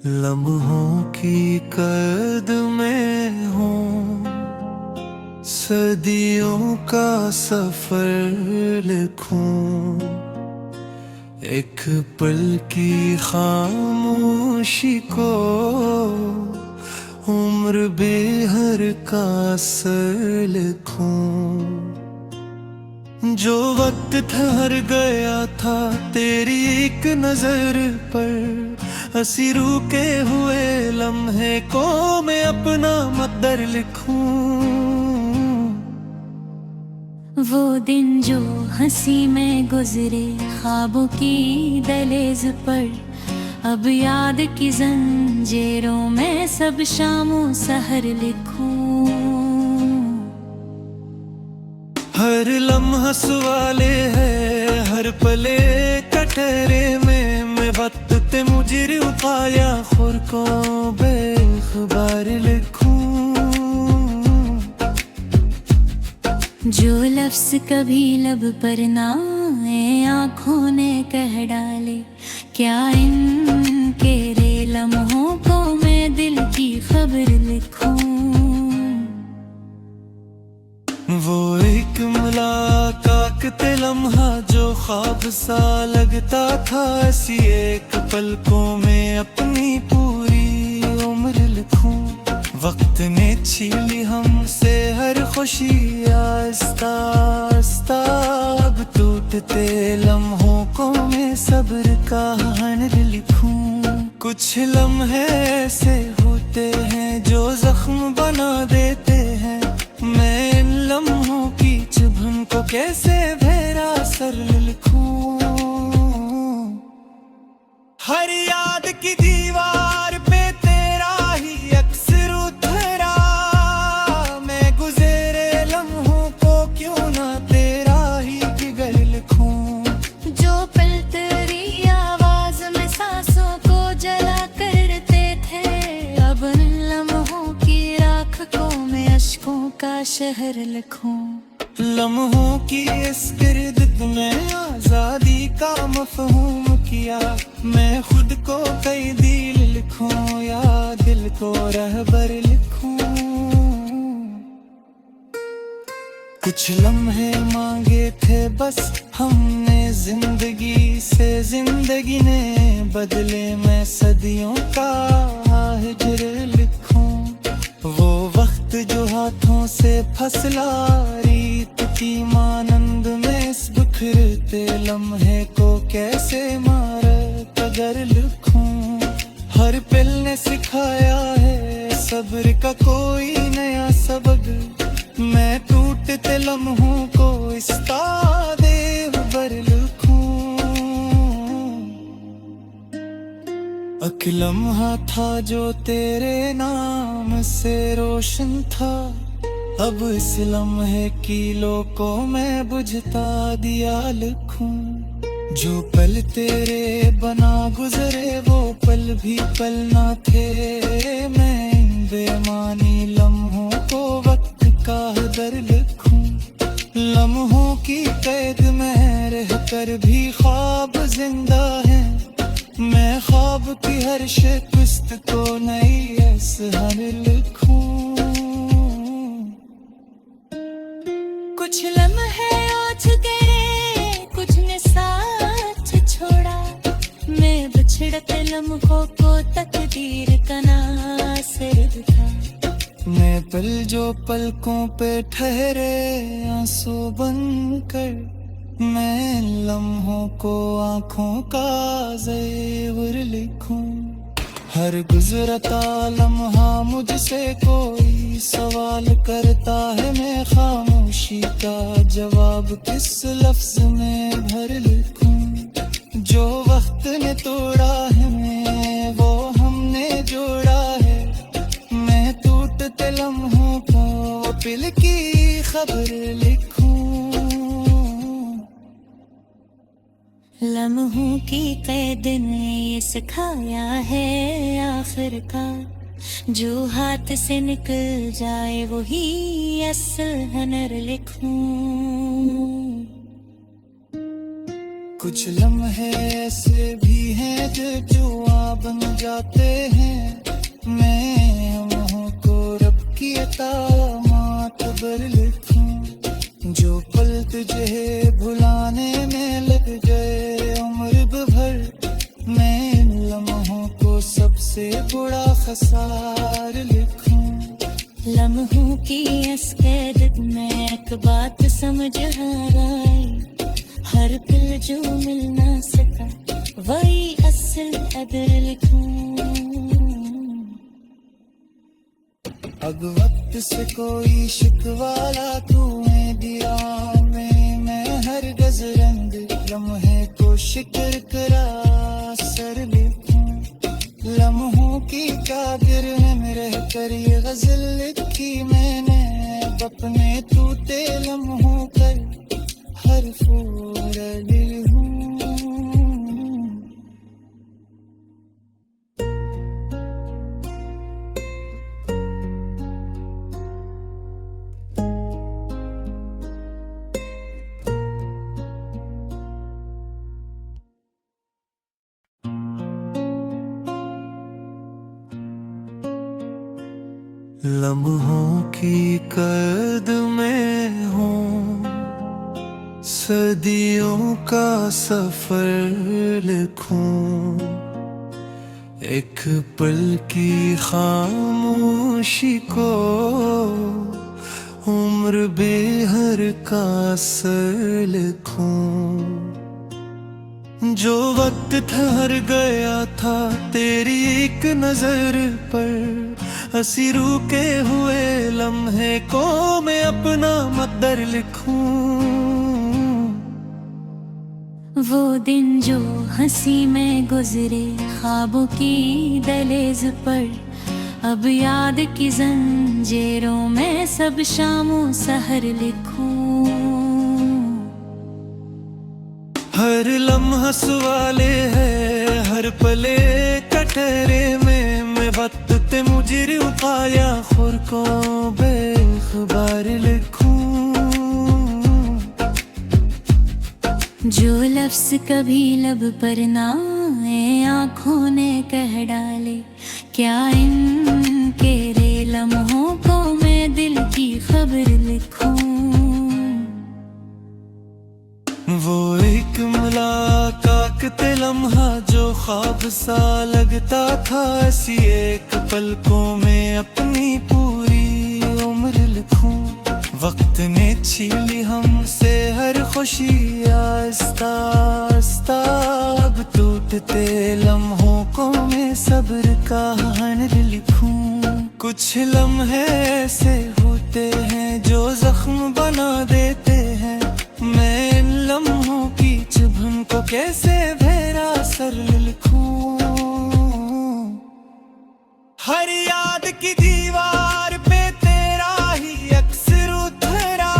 लम्हों की कैद में हूँ, सदियों का सफर लिखूं, एक पल की खामोशी को उम्र बेहर का असर लिखूं। जो वक्त ठहर गया था तेरी एक नजर पर, हंसी रुके हुए लम्हे को मैं अपना मकदर लिखूं। वो दिन जो हंसी में गुजरे ख्वाबों की दहलीज पर, अब याद की जंजीरों में सब शामों सहर लिखूं। हर लम्हा सवाले है, हर पले कटरे में मैं वक्त ते मुझे उताया खुर को बेखबर लिखूं। जो लफ्ज कभी लब पर ना आए आँखों ने कह डाले, क्या इनके रे लम्हों को मैं दिल की खबर लिखूं। वो एक मुलाकात लम्हा जो ख्वाब सा लगता था, ऐसी एक पलकों में अपनी पूरी उम्र लिखूं। वक्त ने छीली हमसे हर खुशी आस्ता आस्ता, अब टूटते लम्हों को मैं सब्र का हनर लिखूं। कुछ लम्हे ऐसे होते हैं जो जख्म बना देते हैं, मैं इन लम्हों की चुभन को कैसे बेरा सर लिखूं। हर याद की दीवार पे तेरा ही अक्सर उतरा, मैं गुजरे लम्हों को क्यों ना तेरा ही जिगर लिखूं। जो पल तेरी आवाज में सांसों को जला करते थे, अब इन लम्हों की राख को मैं अश्कों का शहर लिखूं। लम्हों की इस गिरद में आजादी का मफहूम किया, मैं खुद को कई दिल लिखूं या दिल को रहबर लिखूं। कुछ लम्हे मांगे थे बस हमने जिंदगी से, जिंदगी ने बदले मैं सदियों का हिजर लिखूं। वो वक्त जो हाथों से फसला रीत की मानंद में, इस बिखरते लम्हे को कैसे मारा कदर लिखूं। हर पल ने सिखाया है सब्र का कोई नया सबक, मैं टूटते लम्हों को इस तादे बर लिखूं। एक लम्हा था जो तेरे नाम से रोशन था, अब इस लम्हे की लो को मैं बुझता दिया लिखूं। जो पल तेरे बना गुजरे वो पल भी पल ना थे, मैं इन बेमानी लम्हों को वक्त का दर लिखूं। लम्हों की कैद में रह कर भी ख्वाब जिंदा है, मैं ख्वाब की हर शिकस्त को नई असहर लिखूं। कुछ लम्हे ओझ गए, कुछ ने साथ छोड़ा, मैं बिछड़ते लम्हों को तकदीर का नासिर था। मैं पल जो पलकों पे ठहरे आंसू बनकर, मैं लम्हों को आँखों का ज़ेवर लिखूं। हर गुजरता लम्हा मुझसे कोई सवाल करता है, मैं खामोशी का जवाब किस लफ्ज में भर लिखूं। जो वक्त ने तोड़ा है मैं वो हमने जोड़ा है, मैं टूटते लम्हों को पिल की खबर लिखूं। लम्हों की कैद ने ये सिखाया है आखिरकार, जो हाथ से निकल जाए वही असल हनर लिखूं। कुछ लम्हे ऐसे भी हैं जो जुआ बन जाते हैं। मैं लम्हों को रब की अता मातबर लिखूं, जो पल तुझे भुलाने में लग गए उम्र भर। मैं इन लम्हों को सबसे बुरा खसार लिखूं। लम्हों की इस कैद में एक बात समझ आई, हर पल जो मिल ना सका वही असल कदर लिखूं। अब वक्त से कोई शिकवाला तूने दिया मैं हर गज रंग लम्हे को शिकर करा सर लिखूं। लम्हों की कादिर में रह कर ये गजल लिखी मैंने, अपने तूते लम्हों पर हर फूल दिल हूँ। लम्हों की कैद में हूँ, सदियों का सफर लिखूं। एक पल की खामोशी को उम्र बेहर का असर लिखूं। जो वक्त ठहर गया था तेरी एक नजर पर, हंसी रुके हुए लम्हे को मैं अपना मकदर लिखूं। वो दिन जो हंसी में गुजरे ख्वाबों की दहलीज पर, अब याद की जंजीरों में सब शामों सहर लिखूं। हर लम्हा सवाले है, हर पले कटरे में मैं वक्त ते मुझे उकाया खुर को बेखबर लिखूं। जो लफ्ज कभी लब पर ना आए आँखों ने कह डाले, क्या इनके रे लम्हों को मैं दिल की खबर लिखूं। वो एक मुलाकात ते लम्हा जो ख्वाब सा लगता था, ऐसी एक पलकों में अपनी पूरी उम्र लिखूं। वक्त ने छीली हमसे हर खुशी आस्ता आस्ता, अब टूटते लम्हों को मैं सब्र का हनर लिखूं। कुछ लम्हे ऐसे होते हैं जो जख्म बना देते हैं, मैं इन लम्हों की चुभन को कैसे भेरा सर लिखूं। हर याद की दीवार पे तेरा ही अक्सर उतरा,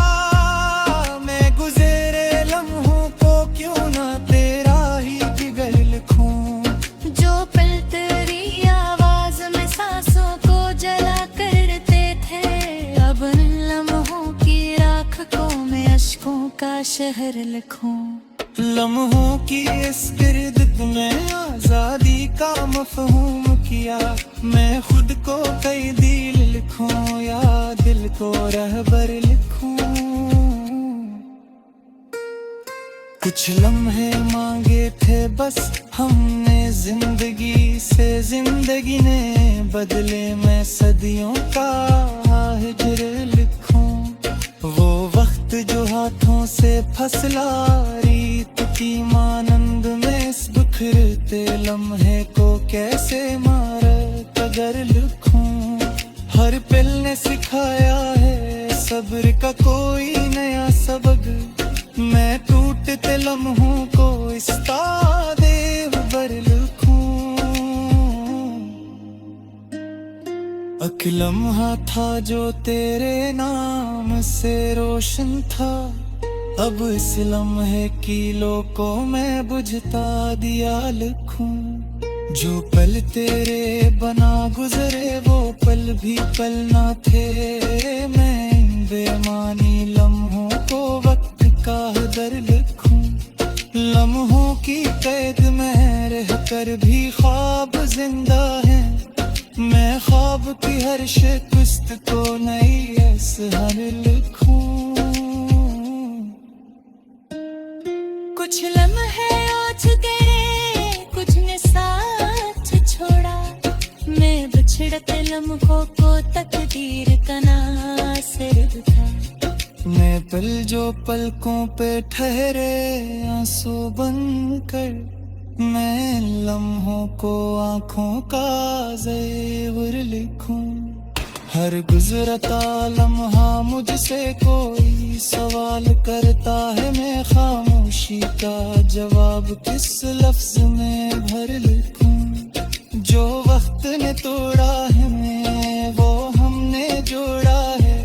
मैं गुजरे लम्हों को क्यों ना तेरा ही जिगर लिखूं। जो पल तेरी आवाज में सांसों को जला करते थे, अब इन लम्हों की राख को मैं अश्कों का शहर लिखूं। लम्हों की इस गिरद में आजादी का मफहूम किया, मैं खुद को कई दिल लिखूं या दिल को रहबर लिखूं। कुछ लम्हे मांगे थे बस हमने जिंदगी से, जिंदगी ने बदले मैं सदियों का हिजर लिखूं। वो वक्त जो हाथों से फसला रीत की मानंद में, इस बिखरते लम्हे को कैसे मारा कदर लिखूं। हर पल ने सिखाया है सब्र का कोई नया सबक, मैं टूटते लम्हों को इस तादे बर लिखूं। एक लम्हा था जो तेरे नाम से रोशन था, अब इस लम्हे की लो को मैं बुझता दिया लिखूं। जो पल तेरे बना गुजरे वो पल भी पल ना थे, मैं इन बेमानी लम्हों को वक्त का दर लिखूं। लम्हों की कैद में रह कर भी ख्वाब जिंदा है। मैं ख्वाब की हर शिकस्त को नई असहर लिखूं। कुछ लम्हे ओझ गए, कुछ ने साथ छोड़ा। मैं बिछड़ते लम्हों को तकदीर का नासिर था। मैं पल जो पलकों पे ठहरे आंसू बनकर, मैं लम्हों को आंखों का ज़ेवर लिखूं। हर गुजरता लम्हा मुझसे कोई सवाल करता है, मैं खामोशी का जवाब किस लफ्ज में भर लिखूं। जो वक्त ने तोड़ा है मैं वो हमने जोड़ा है।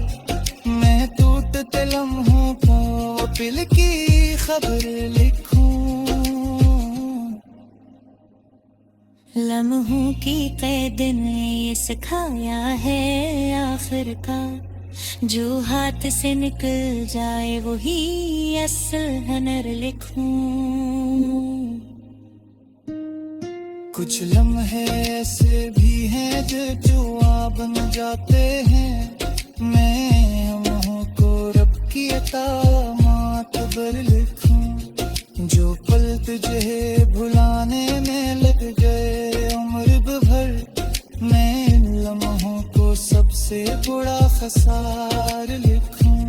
मैं टूटते लम्हों को पिल की खबर लिखूं। लम्हों की कैद ने ये सिखाया है आखिरकार, जो हाथ से निकल जाए वही असल हनर लिखूं। कुछ लम्हे ऐसे भी हैं जो जुआ बन जाते हैं। मैं लम्हों को रब की अता मातबर लिखूं। जो पल तुझे भुलाने में लग गए उम्र भर, मैं इन लम्हों को सबसे बुरा खसार लिखूं।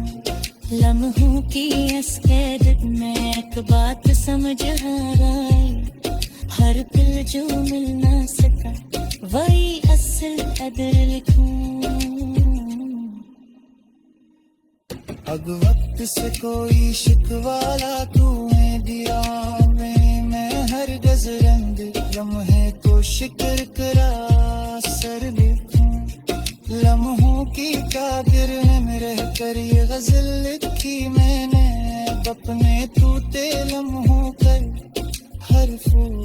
लम्हों की इस कैद में एक बात समझ आए, हर पल जो मिल ना सका वही असल कदर लिखूं। अब वक्त से कोई शिकवाला तूने दिया मैं हर गज रंग लम्हे को शिकर करा सर लिखूं। लम्हों की कादिर में रह कर ये गजल लिखी मैंने, अपने तूते लम्हों कर हर फूल